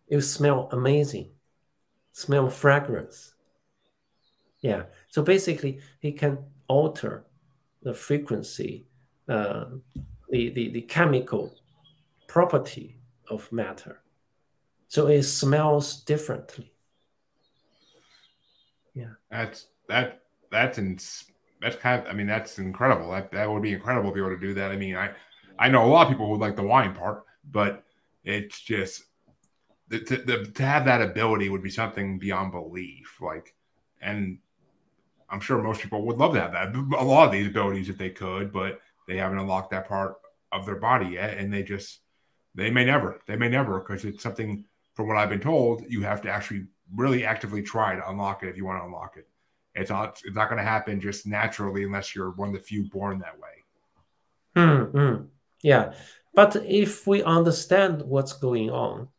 You smell amazing, smell fragrance. Yeah. So basically, he can alter the frequency, the chemical property of matter, so it smells differently. Yeah. That's kind of, I mean, that's incredible. That would be incredible to be able to do that. I mean, I know a lot of people would like the wine part, but it's just to have that ability would be something beyond belief. Like, and I'm sure most people would love to have that. A lot of these abilities if they could, but they haven't unlocked that part of their body yet, and they may never, because it's something, from what I've been told, you have to actually really actively try to unlock it if you want to unlock it. It's not going to happen just naturally unless you're one of the few born that way. Yeah, but if we understand what's going on,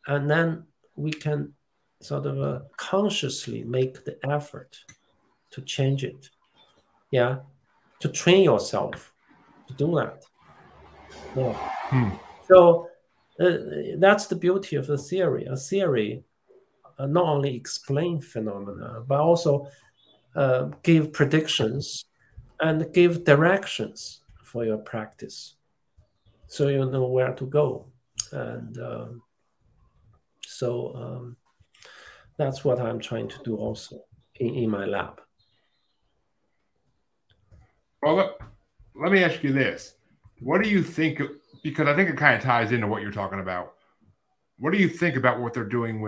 and then we can sort of consciously make the effort to change it. Yeah, to train yourself to do that. Yeah. So that's the beauty of the theory. A theory not only explain phenomena, but also give predictions and give directions for your practice, so you know where to go. And that's what I'm trying to do also in my lab. Well, let me ask you this. What do you think, because I think it kind of ties into what you're talking about. What do you think about what they're doing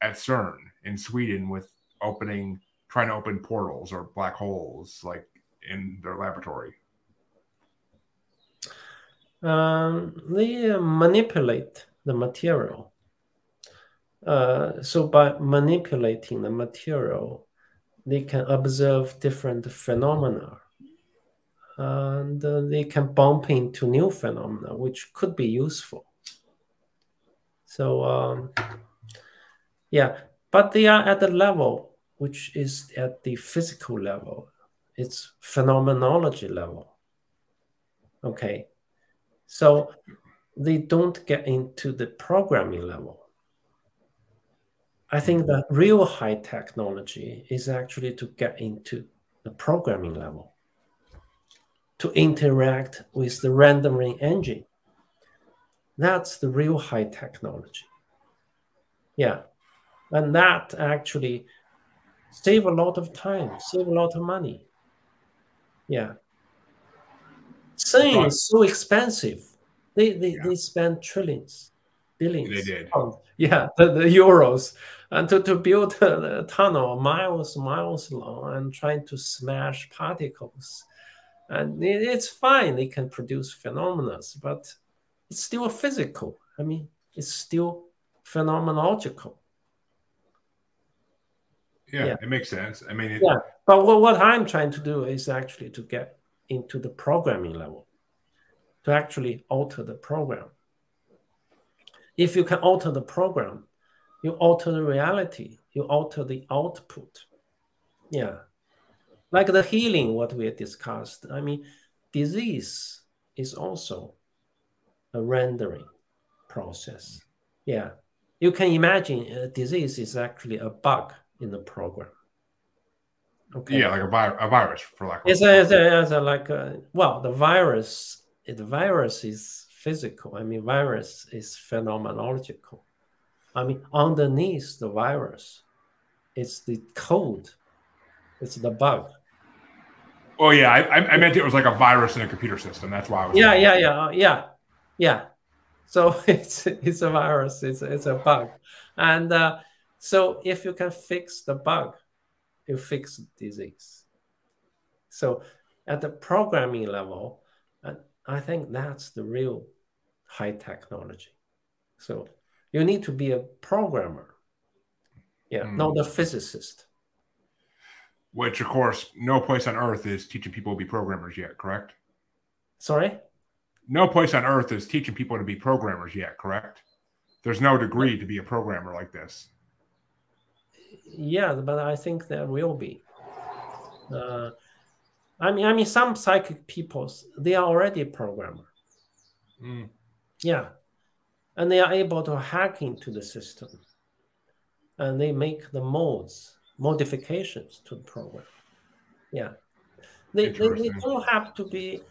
at CERN in Sweden with trying to open portals or black holes like in their laboratory? They manipulate the material. So by manipulating the material, they can observe different phenomena, and they can bump into new phenomena, which could be useful. So yeah, but they are at the level which is at the physical level. It's phenomenology level. Okay, so they don't get into the programming level. I think the real high technology is actually to get into the programming level, to interact with the rendering engine. That's the real high technology. Yeah. And that actually save a lot of time, save a lot of money. Yeah. CERN is so expensive. They spend trillions, billions. They did. Yeah, the euros. And to build a tunnel miles long and trying to smash particles. And it's fine. They can produce phenomena, but it's still physical. I mean, it's still phenomenological. Yeah, it makes sense. I mean, yeah. But what I'm trying to do is actually to get into the programming level, to actually alter the program. If you can alter the program, you alter the reality, you alter the output. Yeah. Like the healing, what we discussed. I mean, disease is also a rendering process. Yeah. You can imagine a disease is actually a bug in the program. Okay. Yeah, like a virus, for lack of well, the virus is physical. I mean, virus is phenomenological. I mean, underneath the virus, it's the code, it's the bug. Oh yeah, I meant it was like a virus in a computer system. That's why I was. Yeah. So it's a virus. It's a bug, and so if you can fix the bug, you fix the disease. So at the programming level, I think that's the real high technology. So you need to be a programmer, not a physicist. Which, of course, no place on Earth is teaching people to be programmers yet, correct? Sorry? No place on Earth is teaching people to be programmers yet, correct? There's no degree to be a programmer like this. Yeah, but I think there will be. I mean, some psychic people, they are already a programmer. Yeah. And they are able to hack into the system. And they make the modifications to the program. Yeah. They don't have to be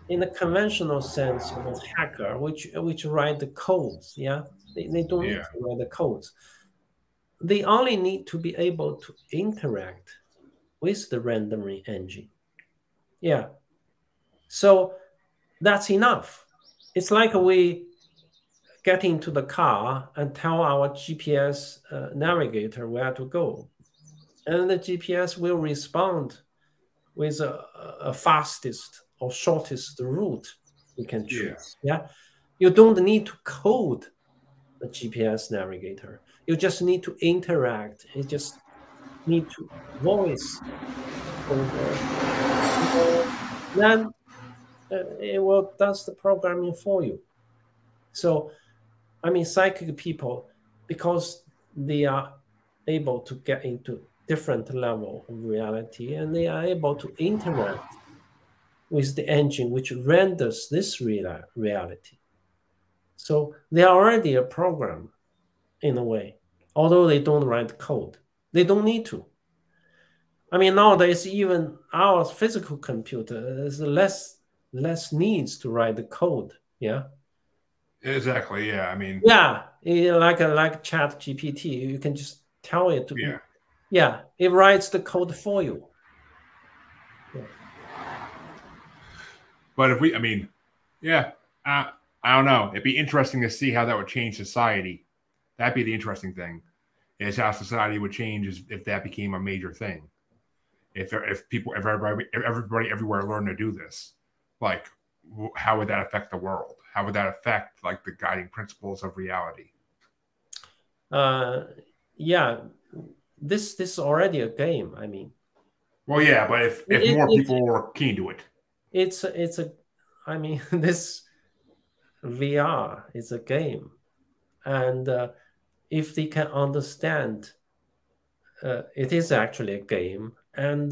in the conventional sense of a hacker, which write the codes. Yeah. They don't need to write the codes. They only need to be able to interact with the rendering engine. Yeah. So that's enough. It's like we get into the car and tell our GPS navigator where to go. And the GPS will respond with a fastest or shortest route we can choose. Yeah. You don't need to code the GPS navigator. You just need to interact. You just need to voice over. Then it will does the programming for you. So, I mean, psychic people, because they are able to get into different level of reality, and they are able to interact with the engine which renders this reality. So they are already a program in a way, although they don't write code. They don't need to. I mean, nowadays, even our physical computer is less needs to write the code. Yeah. Exactly. Yeah. I mean, Yeah. Like Chat GPT, you can just tell it to, yeah. yeah, it writes the code for you. Yeah. But if we, I mean, yeah, I don't know. It'd be interesting to see how that would change society. That'd be the interesting thing, is how society would change if that became a major thing. If everybody everywhere learned to do this, like, how would that affect the world? How would that affect like the guiding principles of reality? Yeah. This is already a game. I mean, Well, yeah, but if more it's people were keen to it, it's a I mean, this VR is a game, and if they can understand, it is actually a game, and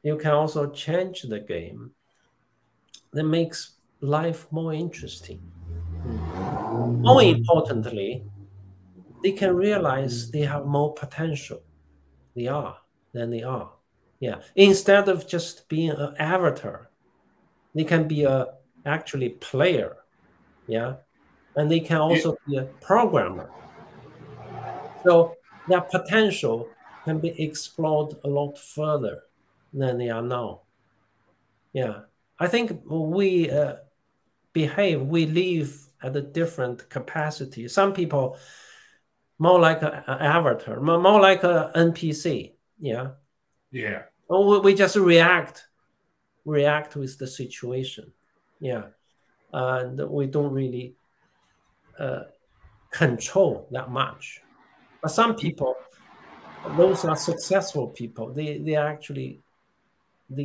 you can also change the game. That makes life more interesting. More importantly, they can realize they have more potential. They are than they are. Yeah. Instead of just being an avatar, they can be a actually player. Yeah. And they can it, also be a programmer. So their potential can be explored a lot further than they are now. Yeah. I think we we live at a different capacity. Some people more like an avatar, more like an NPC. Yeah. yeah. We just react with the situation. Yeah. And we don't really uh, control that much. But some people, those are successful people, they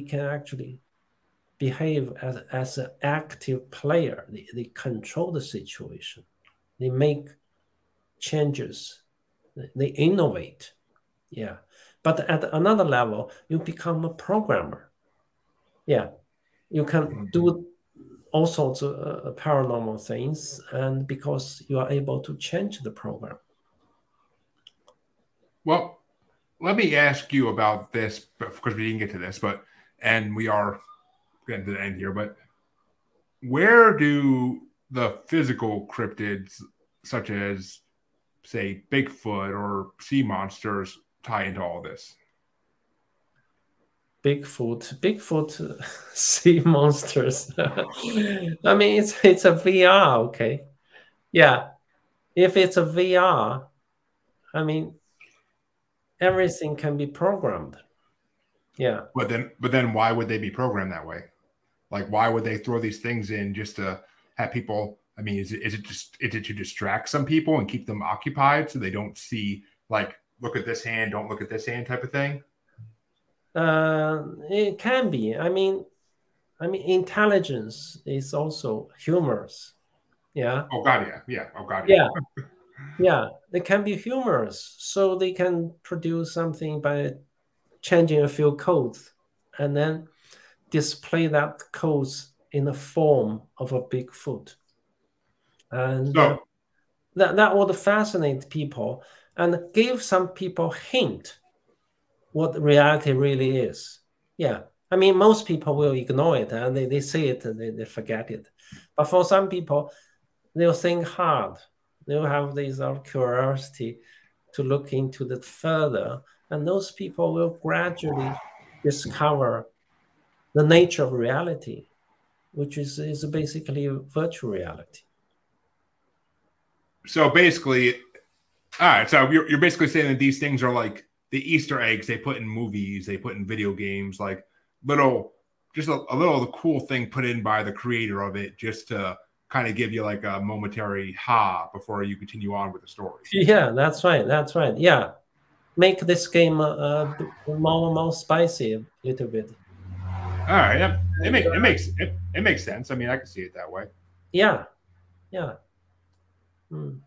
can actually behave as an active player. They control the situation. They make changes. They innovate. Yeah. But at another level, you become a programmer. Yeah. You can do all sorts of paranormal things, and because you are able to change the program. Well, let me ask you about this because we didn't get to this, and we are getting to the end here. But where do the physical cryptids, such as say Bigfoot or sea monsters, tie into all this? Bigfoot, sea monsters. I mean, it's a VR, okay? Yeah, if it's a VR, I mean, everything can be programmed. Yeah. But then, why would they be programmed that way? Like, why would they throw these things in just to have people? I mean, is it to distract some people and keep them occupied so they don't see, like, look at this hand, don't look at this hand type of thing? It can be. I mean, intelligence is also humorous. Yeah. Oh God, yeah, yeah. Oh God, Yeah. yeah. Yeah. They can be humorous. So they can produce something by changing a few codes and then display that codes in the form of a Bigfoot. And So, that would fascinate people and give some people hint what reality really is. Yeah. I mean, most people will ignore it and they see it and they forget it. But for some people, they'll think hard. They'll have this curiosity to look into it further. And those people will gradually discover the nature of reality, which is basically virtual reality. so basically, all right. So you're basically saying that these things are like the Easter eggs they put in movies, they put in video games, like little, just a little of the cool thing put in by the creator of it, just to kind of give you like a momentary ha before you continue on with the story. Yeah, that's right. That's right. Yeah. Make this game more spicy a little bit. All right, yeah, And, it makes sense. I mean, I can see it that way. yeah. Yeah. Mm.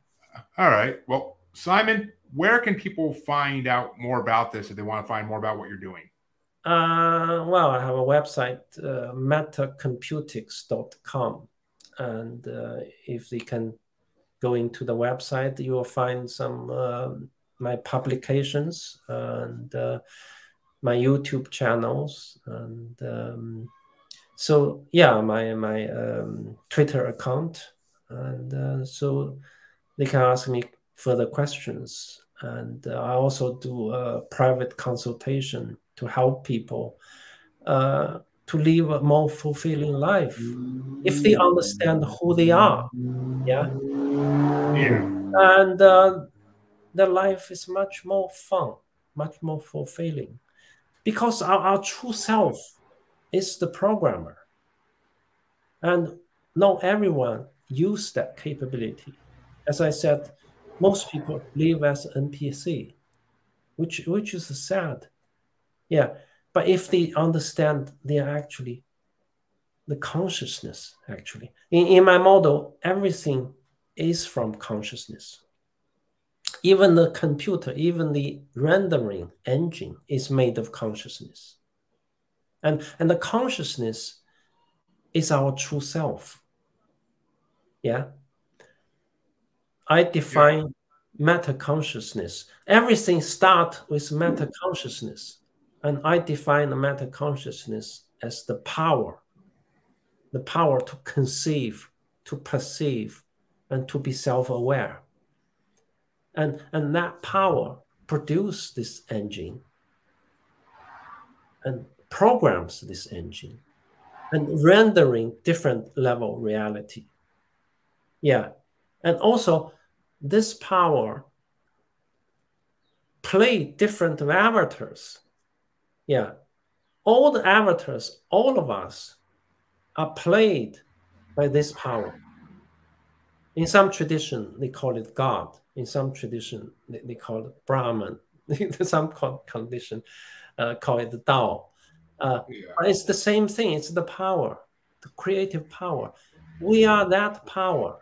All right. Well, Simon, where can people find out more about this if they want to find more about what you're doing? Well, I have a website, metacomputics.com. And if they can go into the website, you will find some my publications and my YouTube channels, and so yeah, my Twitter account, and so they can ask me further questions. And I also do a private consultation to help people to live a more fulfilling life if they understand who they are. Yeah. Yeah. And their life is much more fun, much more fulfilling, because our true self is the programmer. And not everyone use that capability. As I said, most people live as NPC, which is sad. Yeah. But if they understand they are actually the consciousness, actually. In my model, everything is from consciousness. Even the computer, even the rendering engine is made of consciousness. And the consciousness is our true self. Yeah. I define meta-consciousness. Everything starts with meta-consciousness. And I define the meta-consciousness as the power to conceive, to perceive, and to be self-aware. And that power produces this engine and programs this engine and rendering different level reality. Yeah. And also this power play different avatars. Yeah. All the avatars, all of us are played by this power. In some tradition, they call it God. In some tradition, they call it Brahman. In some condition, call it the Tao. But it's the same thing. It's the power, the creative power. We are that power.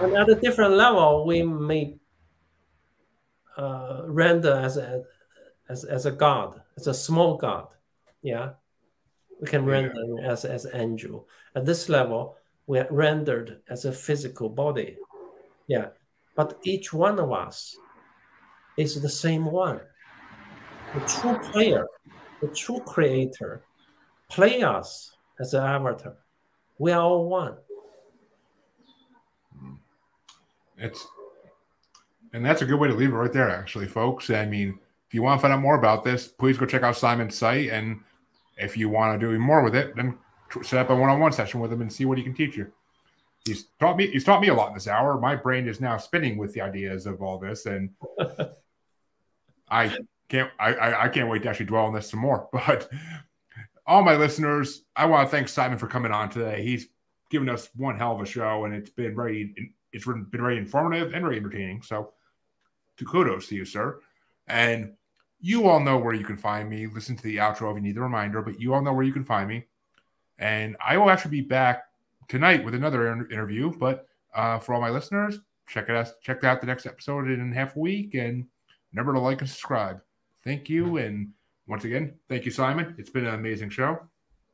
And at a different level, we may render as a god, as a small god. Yeah, we can render as angel. At this level, we are rendered as a physical body. Yeah, but each one of us is the same one. The true player, the true creator, play us as an avatar. We are all one. And that's a good way to leave it right there, actually, folks. I mean, if you want to find out more about this, please go check out Simon's site. And if you want to do more with it, then set up a one-on-one session with him and see what he can teach you. He's taught me a lot in this hour. My brain is now spinning with the ideas of all this, and I can't wait to actually dwell on this some more. But all my listeners, I want to thank Simon for coming on today. He's given us one hell of a show, and it's been very informative and very entertaining. So kudos to you, sir. And you all know where you can find me. Listen to the outro if you need the reminder, but you all know where you can find me. And I will actually be back tonight with another interview. But for all my listeners, check out the next episode in half a week. And remember to like and subscribe. Thank you. And once again, thank you, Simon. It's been an amazing show.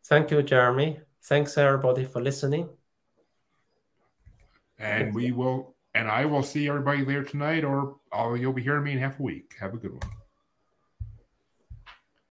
Thank you, Jeremy. Thanks, everybody, for listening. And I will see everybody later tonight, or you'll be hearing me in half a week. Have a good one.